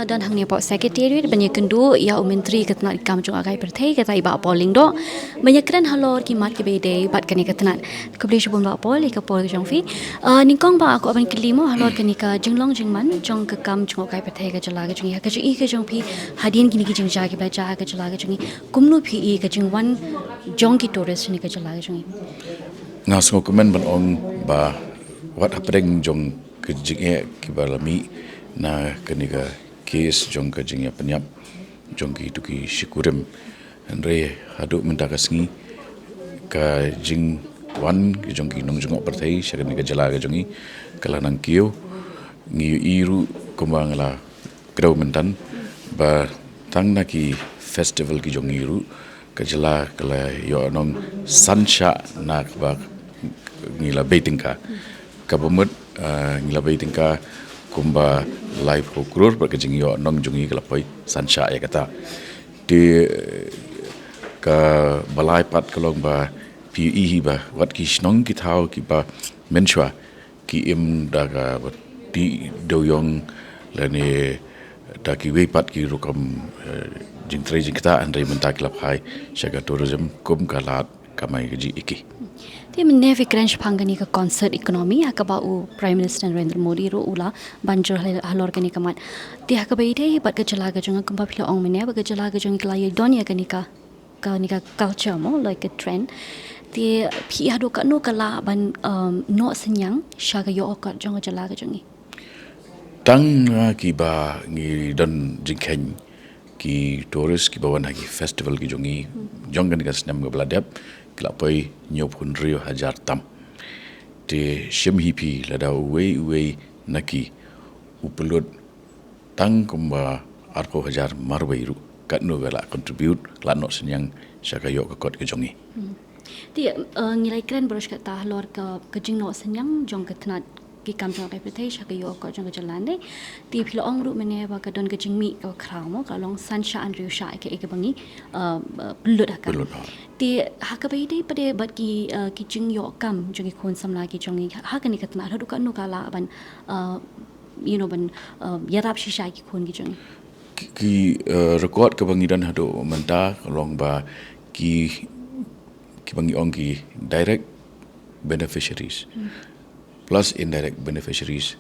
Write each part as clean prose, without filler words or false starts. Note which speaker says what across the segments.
Speaker 1: dan hang ni pak sekretariat banyak kendu ya menteri ketenat kam jong agai perthai kata iba pol Lyngdoh banyak keren halor ki mat ki bede bat kani ketenat kubli shubum ba pol ka pol jong fi ningkong ba aku aban kelimo halor kani ka jinglong jingman jong ka kam jong agai perthai ka jala ga jong ya ka ji ka jong fi hadin kini ki jing ja ki ba ja ka jala ga jong kumnu fi ka jing wan jong ki tourist ni ka jala ga jong
Speaker 2: ngasgo komen ban ong ba wat hapeng jong ke jinge ki balami na kaniga case jong ka jinge penyap jong ki tu ki shikurem andre hadu mentakasngi ka jing wan ki jong ki nong jong pertai shagani ka jala ga jongi kala nang kio ngi iru kumbang la krau mentan ba tang na ki festival ki jong iru ka jala kala yo nong sansha na ba ngila betingka kabumut ngila betingka kumba live hokrur berkejing yo nong jungi kelapoi sansha ya kata di ka balai pat kalong ba pi ba wat ki snong ki thau ki ba menchwa ki im daga di doyong lani da ki we pat ki rukam jing tre jing kita andre mentak lapai syaga tourism kum kalat kamai ji iki
Speaker 1: Dia menevi krench pangani ka concert ekonomi akaba u Prime Minister Narendra Modi ro ula banjur halor kani kamat dia akaba ide bat ka jala ga jong kumpa philo ong mene ba ka jala ga jong klai donia kani ka culture mo like a trend dia pi ado ka no kala ban no senyang syaga yo ka jong jala ga jong
Speaker 2: tang ki ba ngi dan jingkhen ki tourist ki bawan hagi festival ki jongi jong kan ka snam ga bladap klapai nyop hun rio hajar tam te shem hipi lada we naki upulud tang kumba arko hajar marweiru katno gala contribute lano senyang syakayo ka kot ke jongi
Speaker 1: dia ngilai keren beros kata lor ka jingno senyang jong ka tnat ki kam jong ka pretai syakayo ka jong ka jalande ti philo ong ru mene ba ka don ka jingmi ka kramo ka long sansha and riu sha ke bangi bulut ka ti hakabai dei pade bat ki jing yo kam jongi khon samla ki jongi hakani katna hadu ka no kala ban ban yarap shisha ki khon ki jongi
Speaker 2: ki record ka bangi dan hadu menta long ba ki bangi ong ki direct beneficiaries plus indirect beneficiaries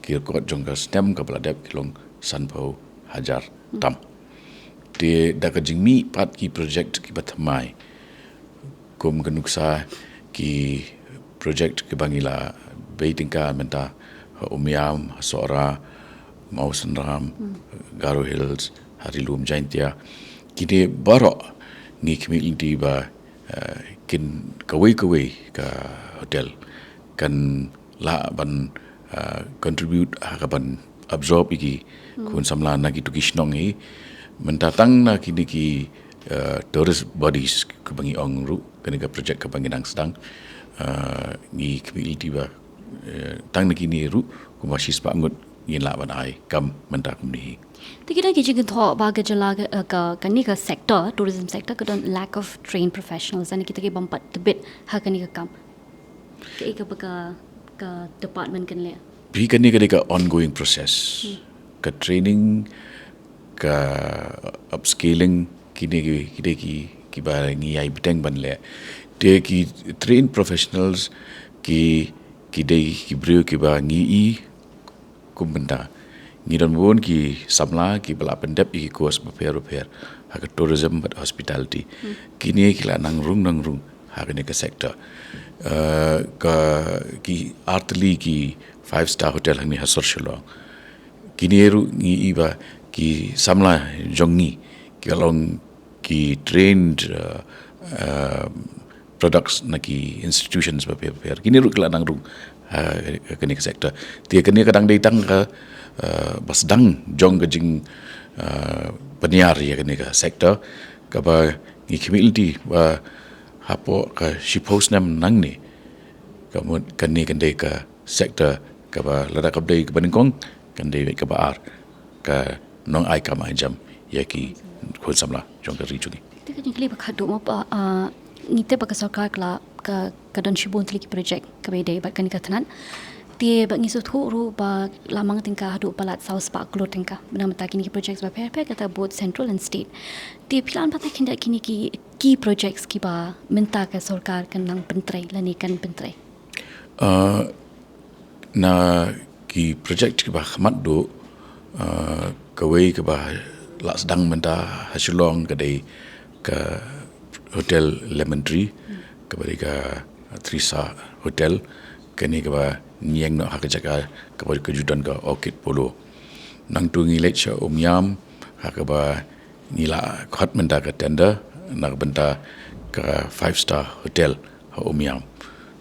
Speaker 2: ki record jong ka stem ka bladap kilong sanpau hajar tam te da ka jingmi pat ki project ki batmai kum kanuksa ki project ke bangila beitingka menta umiam sora mausenram garo hills harilum jaintia kide baro ni community ba kin kawai ka hotel kan la ban contribute ban absorb iki kun samla na ki tukisnong hi mentatang na kini ki tourist bodies ke bangi ong ru kena ka project ke bangi nang sedang ni community ba tang na kini ru ku masih sepangut yin la ban ai kam mentak ni
Speaker 1: Tikira ki jing tho ba ga jala ka kani ka sector tourism sector ka don lack of trained professionals and kita ki bampat tebit ha kani ka kam ke ka department kan le
Speaker 2: bi kani ka ongoing process ka training ka upscaling kini ki ba ngi ai beteng ban le te ki trained professionals ki dei ki brio ki ba ngi i kumbenda ngi don won ki samla ki bala pendep ki course repair ha ka tourism but hospitality kini ki la nang rung ha ka sector ka ki artli ki 5-star hotel ni hasor sholo kini ru ngi iba ki samla jongi ki along ki trained products na ki institutions prepare kini ru kala nang ru kini sector dia kini kadang datang ka basdang jong ka jing paniar ya kini ka sector ka ba ni community ba hapo ka shipos nam nang ni kamu kani kande ka sector ka ba lada ka dei ka baningkong kande ka ba ar ka nong ai kam ai jam ya ki khol samla jong ka ri chungi
Speaker 1: te ka jing kli ba khadu mo pa ni te ba ka sarkar kla ka don shibun tli ki project ka be dei ba kani ka thanan Tie bagi suatu ru ba lamang tingkah hadu palat South Park Klo tingkah. Benar mata kini project ba per kata both central and state. Tie pilan patah kini ki projects ki ba minta ke sarkar kenang pentrai lanikan pentrai.
Speaker 2: Na ki project ki ba khamat do kawai ke ba la sedang menta hasilong kedai ke hotel Lemon Tree kepada ke Trisa Hotel kini ke ba niang nak hak jaga kepada kejutan ke Orchid Polo nang tu ngilet sya yam hak ba nila khat menta ke tender nak benta ke 5-star hotel ha yam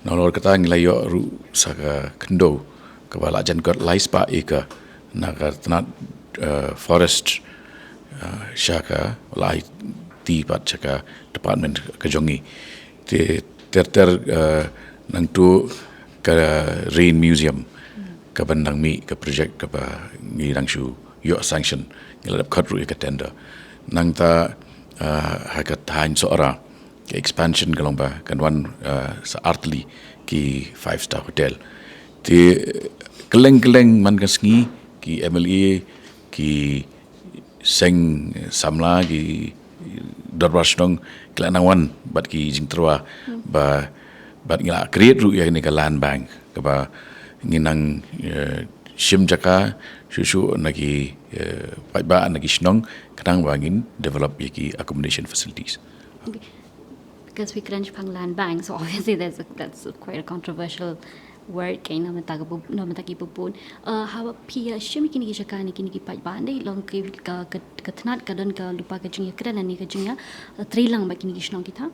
Speaker 2: nalor kata ngilai yo ru saka kendo ke ba la jan kot lais pa eka nak tanat forest syaka lai ti pat syaka department kejongi ter nang tu ke rain museum ke bandang mi ke project ke ba ngi nang shu yo sanction ngiladap khadru ke tender nang ta hakat hain soara ke expansion kalong ba kan wan saartli ki 5-star hotel ti keleng man kasngi ki MLA ki seng samla ki darwasnong kelanawan bat ki jingterwa ba bat ngila create ru ya ni ka land bank ka ba nginang shim jaka susu nagi ba nagi snong kadang wangin develop ki accommodation facilities.
Speaker 1: Because we crunch pang land bank, so obviously that's quite a controversial word kay na matagi pupun. Hawa pia shim kini jaka ni kini pai bande long ke katnat kadan ka lupa ka jingya kran ni ka jingya trilang ba kini snong kita.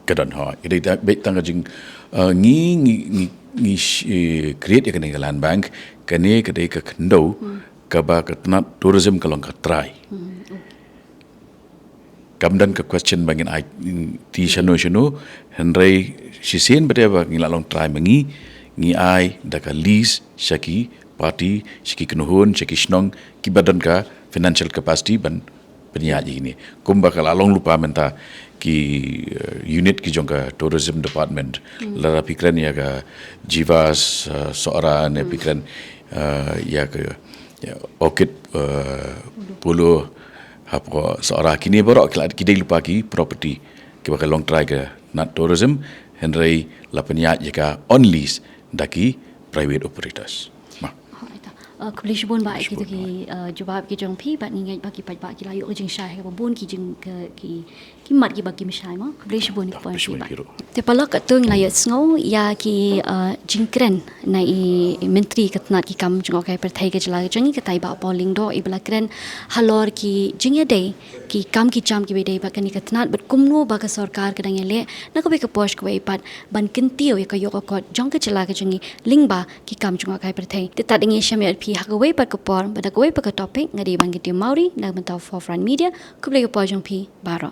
Speaker 2: Kadan ha ide da bet tang jing ni create ya kani land bank kani kadai ka kendo ka ba katnat tourism kalong ka try kamdan ka question bangin ai ti shano henry sisen bade ba ngila long try mangi ngi ai da ka lease shaki party shiki knuhun shaki snong ki badan ka financial capacity ban penyaji ini kumba kala long lupa menta ki unit ki jongka tourism department lara pikran ya ka jivas soara ne pikran ya ka Orchid Polo hapo soara kini borok kidai lupa ki property ki bakal long try ke nat tourism henry lapenya jika on lease daki private operators
Speaker 1: Kublish bon ba ki ki jawab ki jong phi bat ngai ba ki pai ba ki la yo jing sha he bon ki jing ki mat ki ba ki mishai ma kublish bon ki point ba te palak atung la yo sngo ya ki jingkren na I menteri katnat ki kam jong kai per thai ke jala jang ki tai ba Lyngdoh I bala kren halor ki jing ya dei ki kam ki cham ki be dei ba kani katnat bat kumno ba ka sarkar ka dang le na ko be ka posh ko be pat ban kintio ya ka yo ko jong ka jala ka jangi lingba ki kam jong kai per thai te ta ding sham ya pi hagaway pa kapor ba dagaway pa ka topic ngadi bangiti Maori nagmentaw forefront media kublay ka po jong pi baro